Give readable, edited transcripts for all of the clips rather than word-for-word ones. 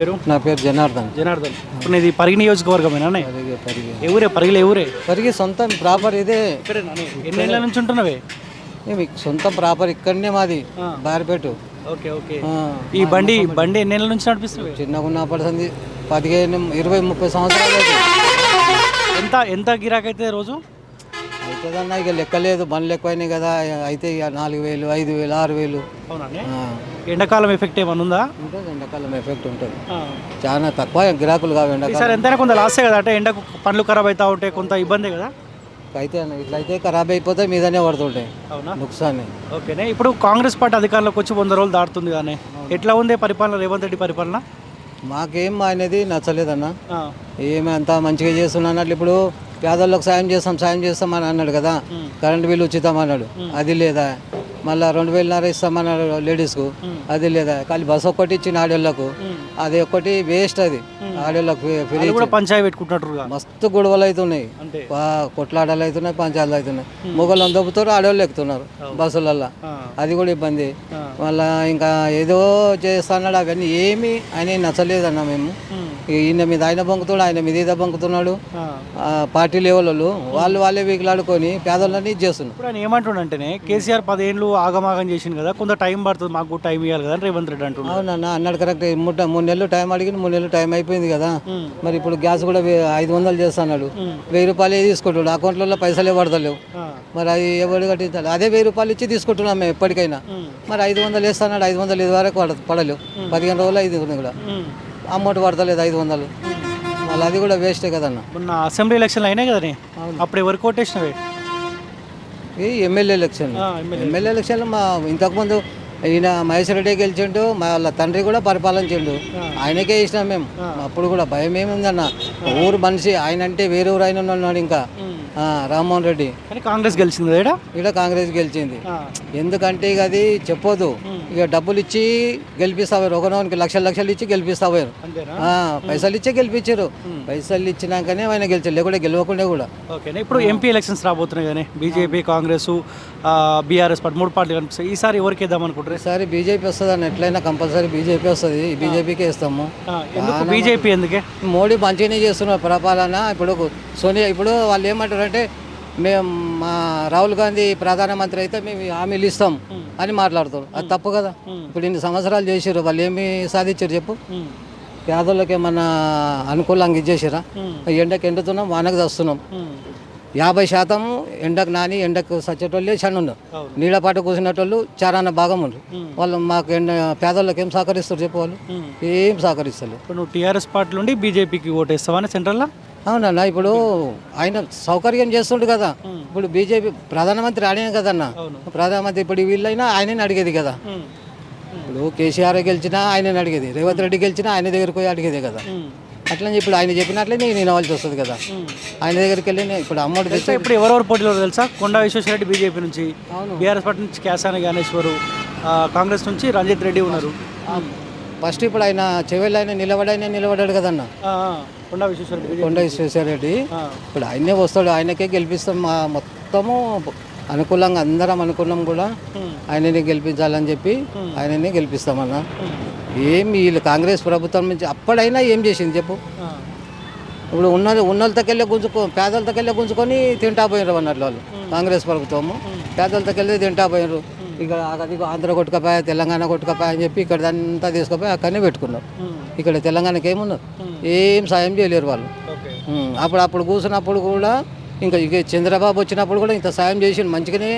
పేరు నా పేరు జనార్దన్. జనార్దన్. ఇప్పుడు నీది పరిగి నియోజకవర్గమేనా అన్నయ్య? పరిగి ఎవరే పరిగిలో ఎవరే? పరిగి సొంతం ప్రాపర్ ఇదే. ఇక్కడేనా అన్నయ్య? ఎన్నేళ్ళ నుంచి ఉంటున్నావే? సొంతం ప్రాపర్ ఇక్కడనే మాది బారిపేట. Okay okay. ఈ బండి బండి ఎన్నేళ్ళ నుంచి నడిపిస్తుంది? చిన్నగా ఉన్నప్పటి 15, 20, 30 సంవత్సరాలు అయితే. ఎంత ఎంత గిరాకైతే రోజు? అవుతుందన్న ఇక లెక్కలేదు, బండ్లు ఎక్కువైనాయి కదా. అయితే ఇక 4,000, 5,000, 6,000. అవునా? ఎండాకాలం ఎఫెక్ట్ ఏమన్నా ఉందా? ఉంటుంది, ఎండాకాలం ఎఫెక్ట్ ఉంటుంది. చాలా తక్కువ గిరాకులు కావు ఎండాకాలం. సార్ ఎంతైనా కొంత లాసే కదా, అంటే ఎండకు పండ్లు ఖరాబ్ అవుతా ఉంటాయి, కొంత ఇబ్బంది కదా. అయితే అన్న ఇట్లయితే ఖరాబ్ అయిపోతే మీదనే పడుతుంటాయి. అవునా? నుక్సానే. ఓకేనే. ఇప్పుడు కాంగ్రెస్ పార్టీ అధికారంలోకి వచ్చి 100 రోజులు దాటుతుంది కానీ ఎట్లా ఉంది పరిపాలన, రేవంత్ రెడ్డి పరిపాలన? మాకేం అనేది నచ్చలేదన్న. ఏమి అంతా మంచిగా చేస్తున్నా అన్నట్లు. ఇప్పుడు పేదలకు సాయం చేస్తాం అని అన్నాడు కదా. కరెంట్ బిల్లు ఉచితం అన్నాడు, అది లేదా. మళ్ళీ 2,500 ఇస్తామన్నాడు లేడీస్కు, అది లేదా. ఖాళీ బస్సు ఒక్కటి ఇచ్చిన ఆడోళ్ళకు, అది ఒక్కటి వేస్ట్. అది ఆడోళ్ళకు ఫ్రీ పంచాయతీ పెట్టుకుంటున్నారు. మస్తు గొడవలు అవుతున్నాయి, కొట్లాటలు అవుతున్నాయి, పంచాయతీలు అవుతున్నాయి. మొగోళ్ళని దొబ్బుతారు, ఆడోళ్ళు ఎక్కుతున్నారు బస్సులల్లో, అది కూడా ఇబ్బంది. మళ్ళా ఇంకా ఏదో చేస్తున్నాడు, అవన్నీ ఏమి ఆయన నచ్చలేదన్న. మేము ఈయన మీద ఆయన బొంకుతున్నాడు, ఆయన మీద ఇదే బొంకుతున్నాడు. పార్టీ లెవెల్ వాళ్ళే వీకులాడుకొని పేదలని ఇది చేస్తున్నారు. ఇప్పుడు ఆయన ఏమంటుండంటేనే కేసీఆర్ 10 ఏళ్ళు ఆగమాగం చేసింది కదా, కొంత టైం పడుతుంది, మాకు టైం ఇవ్వాలి కదా రేవంత్ రెడ్డి అంటున్నాడు. అవునన్న, అన్నాడు కరెక్ట్. 3 నెలలు టైం అడిగిన, 3 నెలలు టైం అయిపోయింది కదా. మరి ఇప్పుడు గ్యాస్ కూడా 500 చేస్తున్నాడు. 1,000 రూపాయలు తీసుకుంటాడు, అకౌంట్లలో పైసలే పడతలేవు. మరి అది ఎవరు కట్టించాలి? అదే 1,000 రూపాయలు ఇచ్చి తీసుకుంటున్నాం మేము ఎప్పటికైనా. మరి 500 వేస్తున్నాడు, 500 ఇది వరకు పడలేవు. 15 రోజులు ఇది కూడా అమౌంట్ పడతలేదు 500. మళ్ళీ అది కూడా వేస్టే కదన్న. మొన్న అసెంబ్లీ ఎలక్షన్లు అయినాయి కదా, అప్పుడు ఎవరు కోటేసినవే? ఈ ఎమ్మెల్యే ఎలక్షన్లో మా ఇంతకుముందు ఈయన మహేశ్వర రెడ్డి గెలిచిండు, వాళ్ళ తండ్రి కూడా పరిపాలించిండు, ఆయనకే ఇష్టం మేము. అప్పుడు కూడా భయం ఏముందన్న, ఊరు మనిషి ఆయన అంటే వేరే ఊరు ఆయన ఉన్నాడు ఇంకా రామ్మోహన్ రెడ్డి. కాంగ్రెస్ గెలిచింది ఇక్కడ కాంగ్రెస్ గెలిచింది. ఎందుకంటే ఇక అది చెప్పొద్దు, ఇక డబ్బులు ఇచ్చి గెలిపిస్తావారు, ఒకనోనికి లక్షలు ఇచ్చి గెలిపిస్తావారు. పైసలు ఇచ్చే గెలిపించారు, పైసలు ఇచ్చినాకనే ఆయన గెలిచారు, లేకుంటే గెలవకుండా కూడా. ఓకే. ఇప్పుడు ఎంపీ ఎలక్షన్స్ రాబోతున్నాయి కానీ బీజేపీ, కాంగ్రెస్, బీఆర్ఎస్ పార్టీ 3 పార్టీలు కనిపిస్తాయి. ఈసారి ఎవరికి ఇద్దాం అనుకుంటారు? ఈసారి బీజేపీ వస్తుంది అన్న, ఎట్లయినా కంపల్సరీ బీజేపీ వస్తుంది. బీజేపీకే ఇస్తాము. బీజేపీ ఎందుకే? మోడీ మంచిగానే చేస్తున్నారు పరిపాలన. ఇప్పుడు సోనియా, ఇప్పుడు వాళ్ళు ఏమంటారంటే మేము మా రాహుల్ గాంధీ ప్రధానమంత్రి అయితే మేము హామీలు ఇస్తాం అని మాట్లాడుతారు. అది తప్పు కదా. ఇప్పుడు ఇన్ని సంవత్సరాలు చేసారు, వాళ్ళు ఏమి సాధించారు చెప్పు? పేదోళ్ళకి ఏమన్నా అనుకూలంగా ఇచ్చేసారా? ఎండకు ఎండుతున్నాం, వానకు వస్తున్నాం. 50% ఎండకు నాని ఎండకు సచ్చేటోళ్ళే చాలా ఉన్నారు, నీళ్ళపాట కూర్చునేటోళ్ళు చాలా భాగం ఉన్నారు. వాళ్ళు మాకు పేదోళ్ళకి ఏం సహకరిస్తారు చెప్పు? వాళ్ళు ఏం సహకరిస్తారు. ఇప్పుడు నువ్వు టీఆర్ఎస్ పార్టీ నుండి బీజేపీకి ఓటేస్తావని సెంట్రల్లో? అవునన్నా, ఇప్పుడు ఆయన సౌకర్యం చేస్తుండు కదా. ఇప్పుడు బీజేపీ ప్రధానమంత్రి ఆయనే కదన్న, ప్రధానమంత్రి. ఇప్పుడు వీళ్ళైనా ఆయనని అడిగేది కదా. ఇప్పుడు కేసీఆర్ గెలిచినా ఆయనని అడిగేది, రేవంత్ రెడ్డి గెలిచినా ఆయన దగ్గరికి పోయి అడిగేదే కదా. అట్లని ఇప్పుడు ఆయన చెప్పినట్లే నేను వినవలసి వస్తుంది కదా. ఆయన దగ్గరికి వెళ్ళి ఇప్పుడు అమౌంట్ తెచ్చా. ఇప్పుడు ఎవరెవరు పోటీలో తెలుసా? కొండా విశ్వేశ్వరరెడ్డి బీజేపీ నుంచి, బీఆర్ఎస్ పార్టీ నుంచి కేసాని జ్ఞానేశ్వరు, కాంగ్రెస్ నుంచి రంజిత్ రెడ్డి ఉన్నారు. ఫస్ట్ ఇప్పుడు ఆయన చెవెళ్ళు ఆయన నిలబడాడు కదన్న, కొండా విశ్వేశ్వరరెడ్డి. ఇప్పుడు ఆయనే వస్తాడు, ఆయనకే గెలిపిస్తాం. మొత్తము అనుకూలంగా అందరం అనుకున్నాం కూడా ఆయననే గెలిపించాలని చెప్పి ఆయననే గెలిపిస్తామన్న. ఏం వీళ్ళు కాంగ్రెస్ ప్రభుత్వం నుంచి అప్పుడైనా ఏం చేసింది చెప్పు? ఇప్పుడు ఉన్నోళ్ళతోకెళ్ళి పేదలతోకెళ్ళి గుంజుకొని తింటా పోయినారు అన్నట్లు వాళ్ళు. కాంగ్రెస్ ప్రభుత్వము పేదలతోకెళ్ళి తింటా పోయినారు. ఇక అది ఆంధ్ర కొట్టుకపోయా, తెలంగాణ కొట్టుకపోయా అని చెప్పి ఇక్కడ అంతా తీసుకుపోయి అక్కడనే పెట్టుకున్నారు. ఇక్కడ తెలంగాణకి ఏమున్నారు, ఏం సాయం చేయలేరు వాళ్ళు. అప్పుడు కూర్చున్నప్పుడు కూడా ఇంకా చంద్రబాబు వచ్చినప్పుడు కూడా ఇంత సాయం చేసిండు, మంచిగానే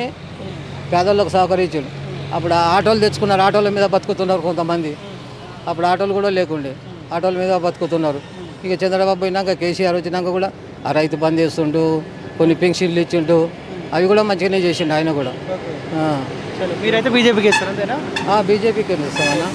పేదలకు సహకరించాడు. అప్పుడు ఆటోలు తెచ్చుకున్నారు, ఆటోల మీద బతుకుతున్నారు కొంతమంది. అప్పుడు ఆటోలు కూడా లేకుండే, ఆటోల మీద బతుకుతున్నారు. ఇక చంద్రబాబు పోయినాక కేసీఆర్ వచ్చినాక కూడా ఆ రైతు బంద్ చేస్తుండు, కొన్ని పెన్షన్లు ఇచ్చిండు, అవి కూడా మంచిగానే చేసిండు ఆయన కూడా. మీరైతే బీజేపీకి ఇస్తారు అంతేనా? బీజేపీకి ఇస్తామన్నా.